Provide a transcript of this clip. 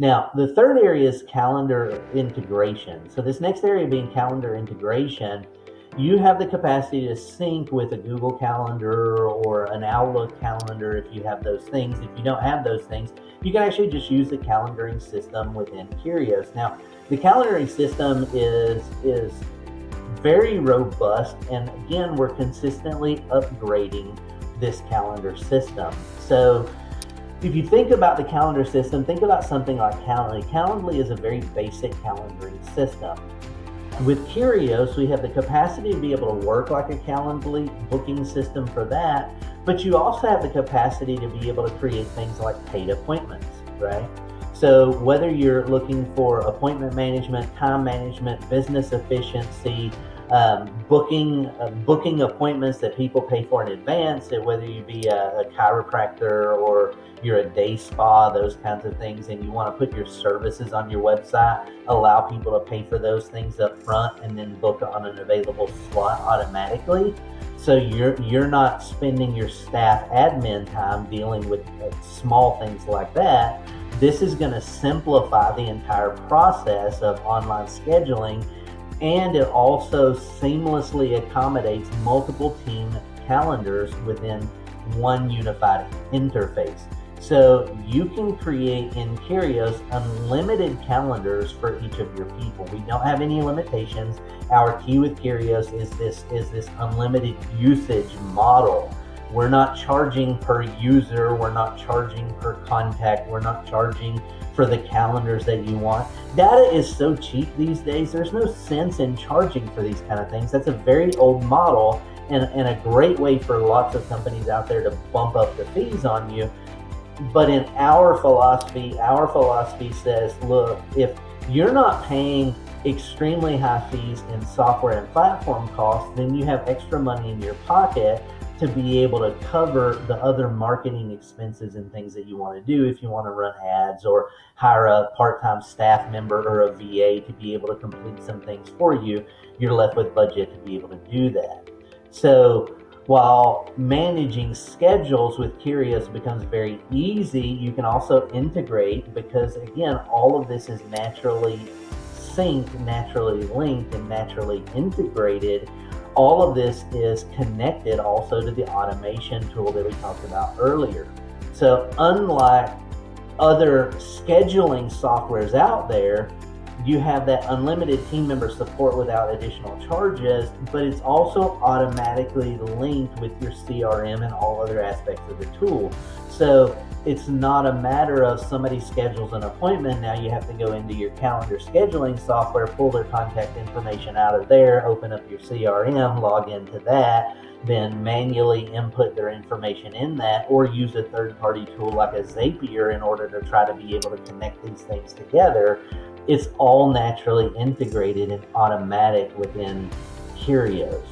Now, the third area is calendar integration. So this next area being calendar integration, you have the capacity to sync with a Google Calendar or an Outlook calendar if you have those things. If you don't have those things, you can actually just use the calendaring system within Kyrios. Now, the calendaring system is very robust, and again, we're consistently upgrading this calendar system. So if you think about the calendar system, think about something like Calendly. Calendly is a very basic calendaring system. With Kyrios, we have the capacity to be able to work like a Calendly booking system for that, but you also have the capacity to be able to create things like paid appointments, right? So whether you're looking for appointment management, time management, business efficiency, booking appointments that people pay for in advance, and whether you be a chiropractor or you're a day spa, those kinds of things, and you want to put your services on your website, allow people to pay for those things up front and then book on an available slot automatically. So you're not spending your staff admin time dealing with small things like that. This is going to simplify the entire process of online scheduling, and it also seamlessly accommodates multiple team calendars within one unified interface. So you can create in Kyrios unlimited calendars for each of your people. We don't have any limitations. Our key with Kyrios is this unlimited usage model. We're not charging per user. We're not charging per contact. We're not charging for the calendars that you want. Data is so cheap these days. There's no sense in charging for these kind of things. That's a very old model and a great way for lots of companies out there to bump up the fees on you. But in our philosophy says, look, if you're not paying extremely high fees in software and platform costs, then you have extra money in your pocket to be able to cover the other marketing expenses and things that you want to do. If you want to run ads or hire a part-time staff member or a VA to be able to complete some things for you, you're left with budget to be able to do that. So while managing schedules with Kyrios becomes very easy, you can also integrate, because again, all of this is naturally synced, naturally linked, and naturally integrated. All of this is connected also to the automation tool that we talked about earlier. So unlike other scheduling softwares out there, you have that unlimited team member support without additional charges, but it's also automatically linked with your CRM and all other aspects of the tool. So it's not a matter of somebody schedules an appointment. Now you have to go into your calendar scheduling software, pull their contact information out of there, open up your CRM, log into that, then manually input their information in that, or use a third-party tool like a Zapier in order to try to be able to connect these things together. It's all naturally integrated and automatic within Kyrios.